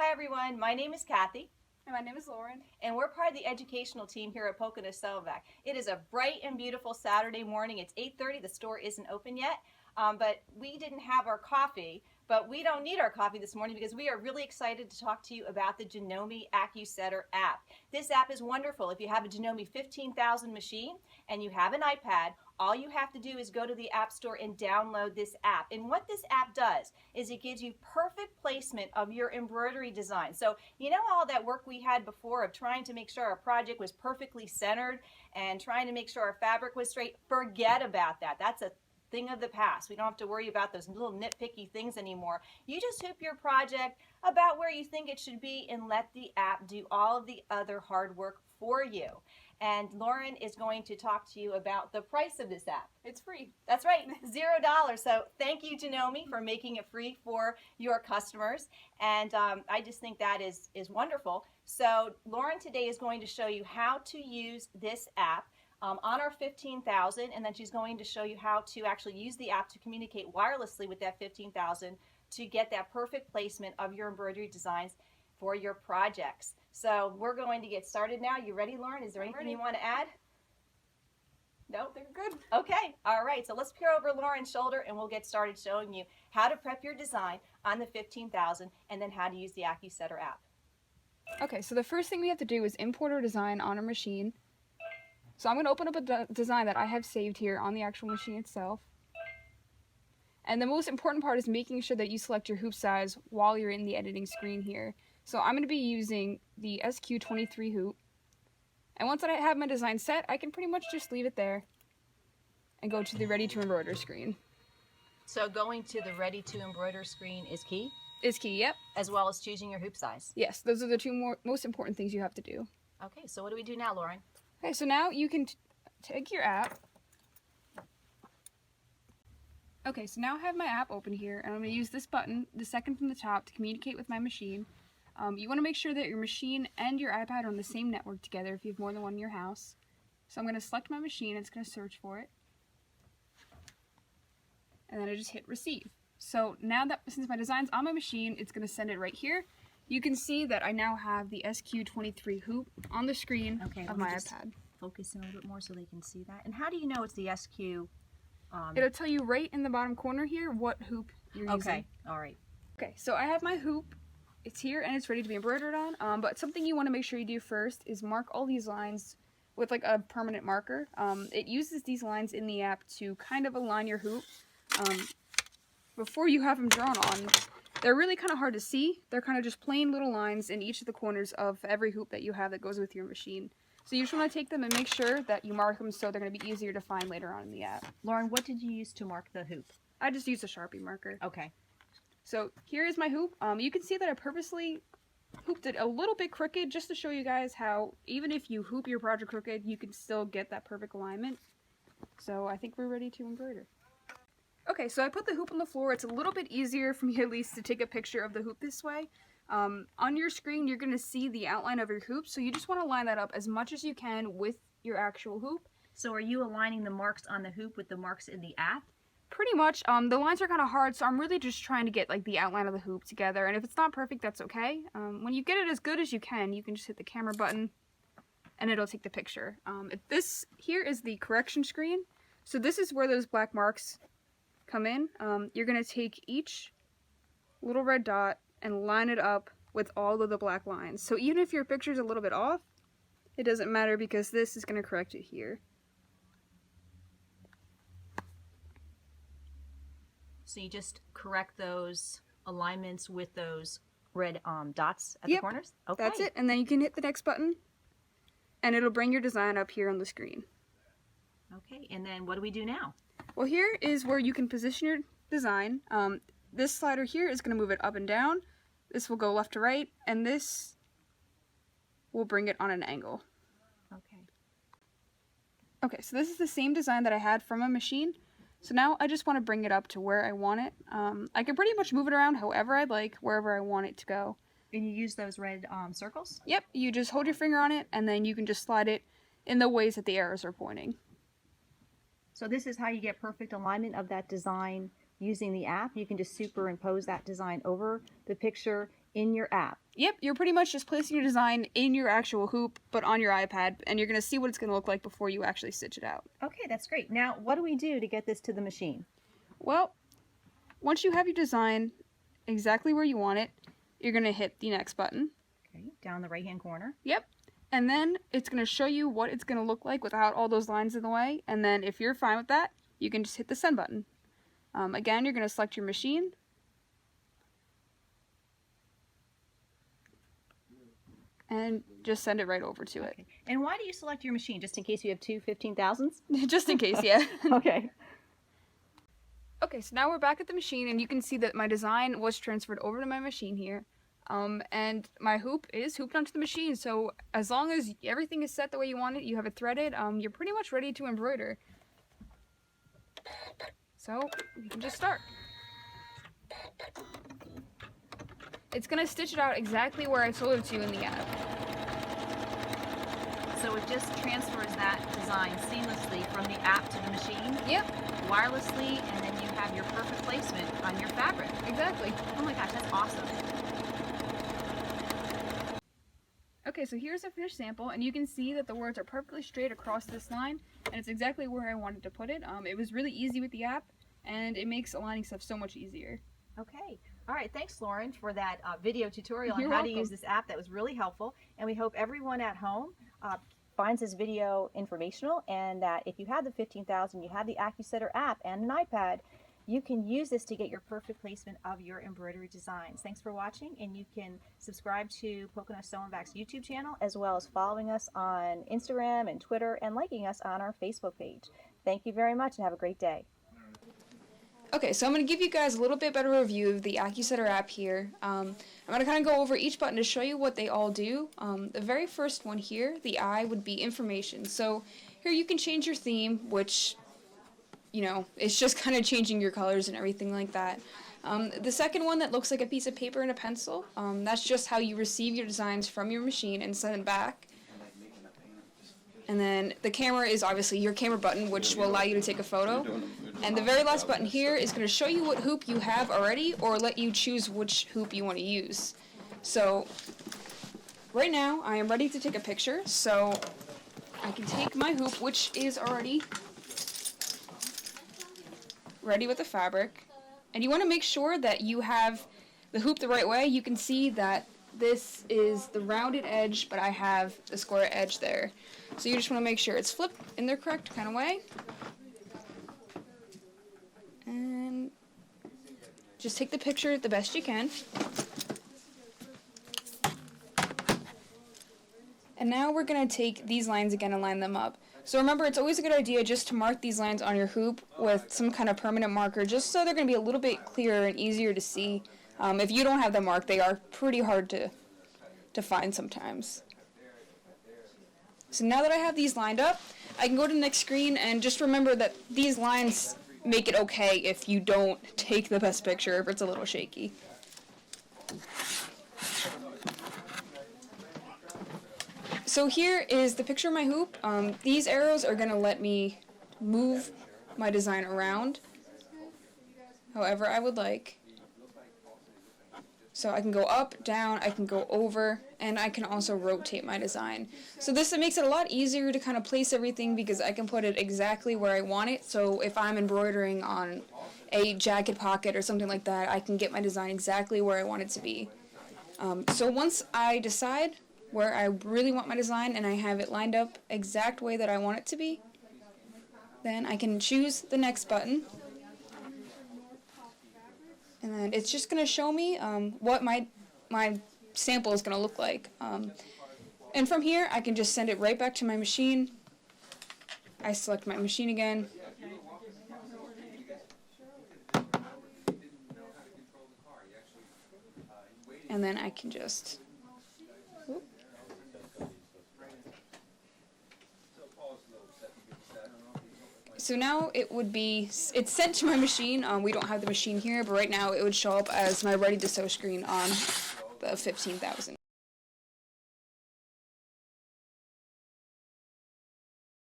Hi everyone, my name is Kathy. And my name is Lauren. And we're part of the educational team here at Pocono Sew and Vac. It is a bright and beautiful Saturday morning. It's 8:30, the store isn't open yet, but we didn't have our coffee. But we don't need our coffee this morning because we are really excited to talk to you about the Janome AcuSetter app. This app is wonderful. If you have a Janome 15,000 machine and you have an iPad, all you have to do is go to the App Store and download this app. And what this app does is it gives you perfect placement of your embroidery design. So you know all that work we had before of trying to make sure our project was perfectly centered and trying to make sure our fabric was straight? Forget about that. That's a thing of the past. We don't have to worry about those little nitpicky things anymore. You just hoop your project about where you think it should be and let the app do all of the other hard work for you. And Lauren is going to talk to you about the price of this app. It's free. That's right, $0. So thank you, Janome, for making it free for your customers. And I just think that is wonderful. So Lauren today is going to show you how to use this app on our 15,000, and then she's going to show you how to actually use the app to communicate wirelessly with that 15,000 to get that perfect placement of your embroidery designs for your projects. So we're going to get started now. You ready, Lauren? Is there anything you want to add? No? They're good. Okay. All right. So let's peer over Lauren's shoulder and we'll get started showing you how to prep your design on the 15,000 and then how to use the AcuSetter app. Okay, so the first thing we have to do is import our design on our machine. So I'm going to open up a design that I have saved here on the actual machine itself. And the most important part is making sure that you select your hoop size while you're in the editing screen here. So I'm going to be using the SQ23 hoop. And once I have my design set, I can pretty much just leave it there and go to the Ready to Embroider screen. So going to the Ready to Embroider screen is key? Is key, yep. As well as choosing your hoop size? Yes, those are the two most important things you have to do. Okay, so what do we do now, Lauren? Okay, so now you can take your app. Okay, so now I have my app open here, and I'm going to use this button, the second from the top, to communicate with my machine. You want to make sure that your machine and your iPad are on the same network together if you have more than one in your house. So I'm going to select my machine, it's going to search for it. And then I just hit receive. So now that, since my design's on my machine, it's going to send it right here. You can see that I now have the SQ23 hoop on the screen of my iPad. Focus in a little bit more so they can see that. And how do you know it's the SQ? It'll tell you right in the bottom corner here what hoop you're using. Okay, all right. Okay, so I have my hoop. It's here and it's ready to be embroidered on. But something you want to make sure you do first is mark all these lines with like a permanent marker. It uses these lines in the app to kind of align your hoop before you have them drawn on. They're really kind of hard to see. They're kind of just plain little lines in each of the corners of every hoop that you have that goes with your machine. So you just want to take them and make sure that you mark them so they're going to be easier to find later on in the app. Lauren, what did you use to mark the hoop? I just used a Sharpie marker. Okay. So here is my hoop. You can see that I purposely hooped it a little bit crooked just to show you guys how even if you hoop your project crooked, you can still get that perfect alignment. So I think we're ready to embroider. Okay, so I put the hoop on the floor. It's a little bit easier for me at least to take a picture of the hoop this way. On your screen, you're going to see the outline of your hoop, so you just want to line that up as much as you can with your actual hoop. So are you aligning the marks on the hoop with the marks in the app? Pretty much. The lines are kind of hard, so I'm really just trying to get like the outline of the hoop together, and if it's not perfect, that's okay. When you get it as good as you can just hit the camera button, and it'll take the picture. This here is the correction screen, so this is where those black marks come in. You're going to take each little red dot and line it up with all of the black lines. So even if your picture's a little bit off, it doesn't matter because this is going to correct it here. So you just correct those alignments with those red dots at the corners? Okay. That's it. And then you can hit the next button and it'll bring your design up here on the screen. Okay, and then what do we do now? Well, here is where you can position your design. This slider here is going to move it up and down. This will go left to right, and this will bring it on an angle. Okay. Okay, so this is the same design that I had from a machine. So now I just want to bring it up to where I want it. I can pretty much move it around however I'd like, wherever I want it to go. And you use those red circles? Yep, you just hold your finger on it, and then you can just slide it in the ways that the arrows are pointing. So this is how you get perfect alignment of that design using the app. You can just superimpose that design over the picture in your app. Yep, you're pretty much just placing your design in your actual hoop, but on your iPad, and you're going to see what it's going to look like before you actually stitch it out. Okay, that's great. Now, what do we do to get this to the machine? Well, once you have your design exactly where you want it, you're going to hit the next button. Okay, down the right-hand corner. Yep. And then it's going to show you what it's going to look like without all those lines in the way. And then if you're fine with that, you can just hit the send button. Again, you're going to select your machine. And just send it right over to it. Okay. And why do you select your machine? Just in case you have two 15,000s? Just in case, yeah. Okay. Okay, so now we're back at the machine, and you can see that my design was transferred over to my machine here. And my hoop is hooped onto the machine, so as long as everything is set the way you want it, you have it threaded, you're pretty much ready to embroider. So, you can just start. It's going to stitch it out exactly where I told it to in the app. So it just transfers that design seamlessly from the app to the machine? Yep. Wirelessly, and then you have your perfect placement on your fabric. Exactly. Oh my gosh, that's awesome. Okay, so here's a finished sample, and you can see that the words are perfectly straight across this line, and it's exactly where I wanted to put it. It was really easy with the app, and it makes aligning stuff so much easier. Okay. All right. Thanks, Lauren, for that video tutorial You're on how welcome. to use this app. That was really helpful, and we hope everyone at home finds this video informational, and that if you have the 15,000, you have the AcuSetter app and an iPad, you can use this to get your perfect placement of your embroidery designs. Thanks for watching, and you can subscribe to Pocono Sew and Vac's YouTube channel, as well as following us on Instagram and Twitter, and liking us on our Facebook page. Thank you very much, and have a great day. Okay, so I'm going to give you guys a little bit better review of the AcuSetter app here. I'm going to kind of go over each button to show you what they all do. The very first one here, the I, would be information. So here you can change your theme, which, you know, it's just kind of changing your colors and everything like that. The second one that looks like a piece of paper and a pencil, that's just how you receive your designs from your machine and send them back. And then the camera is obviously your camera button, which will allow you to take a photo. And the very last button here is going to show you what hoop you have already, or let you choose which hoop you want to use. So right now I am ready to take a picture, so I can take my hoop, which is already ready with the fabric. And you want to make sure that you have the hoop the right way. You can see that this is the rounded edge, but I have the square edge there. So you just want to make sure it's flipped in the correct kind of way. And just take the picture the best you can. And now we're going to take these lines again and line them up. So remember, it's always a good idea just to mark these lines on your hoop with some kind of permanent marker, just so they're going to be a little bit clearer and easier to see. If you don't have them marked, they are pretty hard to find sometimes. So now that I have these lined up, I can go to the next screen, and just remember that these lines make it okay if you don't take the best picture, if it's a little shaky. So here is the picture of my hoop. These arrows are going to let me move my design around however I would like. So I can go up, down, I can go over, and I can also rotate my design. So this makes it a lot easier to kind of place everything, because I can put it exactly where I want it. So if I'm embroidering on a jacket pocket or something like that, I can get my design exactly where I want it to be. So once I decide where I really want my design and I have it lined up exact way that I want it to be, then I can choose the next button. And then it's just going to show me what my sample is going to look like. And from here, I can just send it right back to my machine. I select my machine again. And then I can just... Whoop. So now it would be, it's sent to my machine. We don't have the machine here, but right now it would show up as my ready to sew screen on the 15,000.